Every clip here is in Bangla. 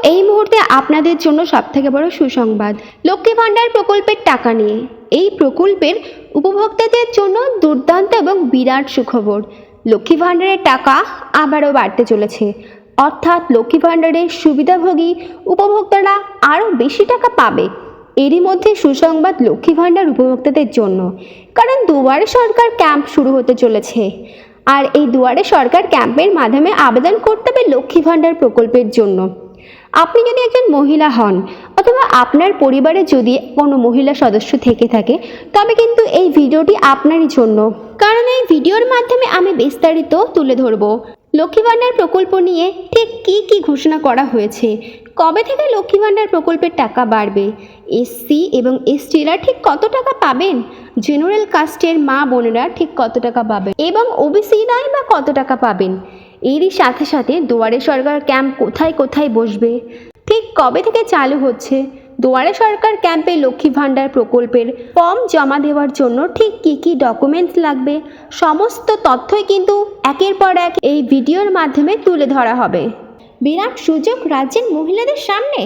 এই মুহূর্তে আপনাদের জন্য সবথেকে বড় সুসংবাদ লক্ষ্মী ভাণ্ডার প্রকল্পের টাকা নিয়ে। এই প্রকল্পের উপভোক্তাদের জন্য দুর্দান্ত এবং বিরাট সুখবর। লক্ষ্মী ভাণ্ডারের টাকা আবারও বাড়তে চলেছে, অর্থাৎ লক্ষ্মী ভাণ্ডারের সুবিধাভোগী উপভোক্তারা আরও বেশি টাকা পাবে। এরই মধ্যে সুসংবাদ লক্ষ্মী ভাণ্ডার উপভোক্তাদের জন্য, কারণ দুয়ারে সরকার ক্যাম্প শুরু হতে চলেছে। আর এই দুয়ারে সরকার ক্যাম্পের মাধ্যমে আবেদন করতে হবে লক্ষ্মী ভাণ্ডার প্রকল্পের জন্য। আপনি যদি একজন মহিলা হন অথবা আপনার পরিবারে যদি কোনো মহিলা সদস্য থেকে থাকে, তবে কিন্তু এই ভিডিওটি আপনারই জন্য, কারণ এই ভিডিওর মাধ্যমে আমি বিস্তারিত তুলে ধরব লক্ষ্মী ভাণ্ডার প্রকল্প নিয়ে ঠিক কী ঘোষণা করা হয়েছে, কবে থেকে লক্ষ্মী ভাণ্ডার প্রকল্পের টাকা বাড়বে, এসসি এবং এসটিরা ঠিক কত টাকা পাবেন, জেনারেল কাস্টের মা বোনেরা ঠিক কত টাকা পাবেন এবং ওবিসিরাই বা কত টাকা পাবেন। এরই সাথে সাথে দুয়ারে সরকার ক্যাম্প কোথায় কোথায় বসবে, ঠিক কবে থেকে চালু হচ্ছে, দুয়ারে সরকার ক্যাম্পে লক্ষ্মী ভাণ্ডার প্রকল্পের ফর্ম জমা দেওয়ার জন্য ঠিক কী ডকুমেন্টস লাগবে, সমস্ত তথ্যই কিন্তু একের পর এক এই ভিডিওর মাধ্যমে তুলে ধরা হবে। বিরাট সুযোগ রাজ্যের মহিলাদের সামনে।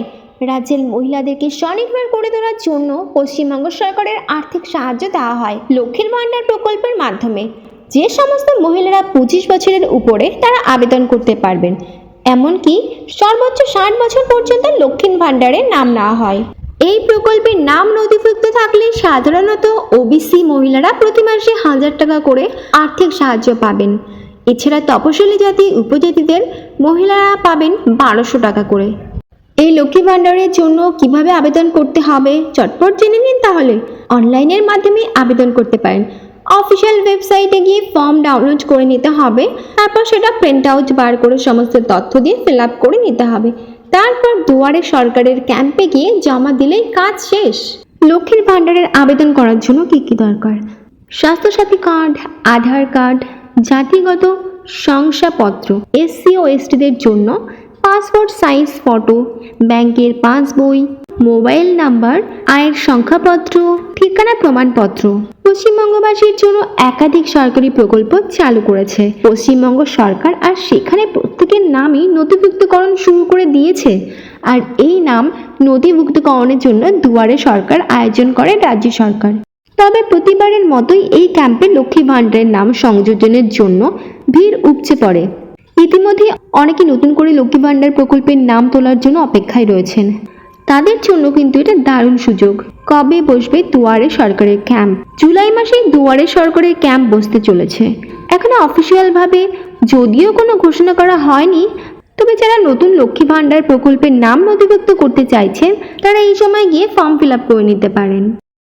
রাজ্যের মহিলাদেরকে স্বনির্ভর করে তোলার জন্য পশ্চিমবঙ্গ সরকারের আর্থিক সাহায্য দেওয়া হয় লক্ষ্মীর ভাণ্ডার প্রকল্পের মাধ্যমে। যে সমস্ত মহিলারা 25 বছরের উপরে তারা আবেদন করতে পারবেন, এমনকি সর্বোচ্চ 60 বছর পর্যন্ত লক্ষ্মীর ভাণ্ডারের নাম নেওয়া হয়। এই প্রকল্পের নাম নথিভুক্ত থাকলে সাধারণত ওবিসি মহিলারা প্রতি মাসে 1000 টাকা করে আর্থিক সাহায্য পাবেন। এছাড়া তপশিলি জাতি উপজাতিদের মহিলারা পাবেন 1200 টাকা করে। এই লক্ষ্মী ভাণ্ডারের জন্য কিভাবে আবেদন করতে হবে চটপট জেনে নিন। তাহলে অনলাইনের মাধ্যমে আবেদন করতে পারেন। অফিসিয়াল ওয়েবসাইটে গিয়ে ফর্ম ডাউনলোড করে নিতে হবে, তারপর সেটা প্রিন্ট আউট বার করে সমস্ত তথ্য দিয়ে ফিল আপ করে নিতে হবে। তারপর দুয়ারে সরকারের ক্যাম্পে গিয়ে জমা দিলেই কাজ শেষ। লক্ষ্মীর ভাণ্ডারের আবেদন করার জন্য কী দরকার? স্বাস্থ্যসাথী কার্ড, আধার কার্ড, জাতিগত শংসাপত্র, এসসি ও এসটিদের জন্য পাসপোর্ট সাইজ ফটো, ব্যাংকের পাসবই, মোবাইল নাম্বার, আয়ের সংখ্যাপত্র, ঠিকানা প্রমাণপত্র। পশ্চিমবঙ্গবাসীর জন্য একাধিক সরকারি প্রকল্প চালু করেছে পশ্চিমবঙ্গ সরকার, আর সেখানে প্রত্যেকের নামই নথিভুক্তকরণ শুরু করে দিয়েছে। আর এই নাম নথিভুক্তকরণের জন্য দুয়ারে সরকার আয়োজন করে রাজ্য সরকার। তবে প্রতিবারের মতোই এই ক্যাম্পে লক্ষ্মী ভাণ্ডারের নাম সংযোজনের জন্য ভিড় উপচে পড়ে। ইতিমধ্যে অনেকে নতুন করে লক্ষ্মী ভাণ্ডার প্রকল্পের নাম তোলার জন্য অপেক্ষায় রয়েছেন। তাদের জন্য কিন্তু এটা দারুণ সুযোগ। কবে বসবে দুয়ারে সরকারের ক্যাম্প? জুলাই মাসে দুয়ারে সরকারের ক্যাম্প বসতে চলেছে। এখনো অফিসিয়ালভাবে যদিও কোনো ঘোষণা করা হয়নি, তবে যারা নতুন লক্ষ্মী ভাণ্ডার প্রকল্পের নাম নথিভুক্ত করতে চাইছেন তারা এই সময় গিয়ে ফর্ম ফিল আপ করে নিতে পারেন।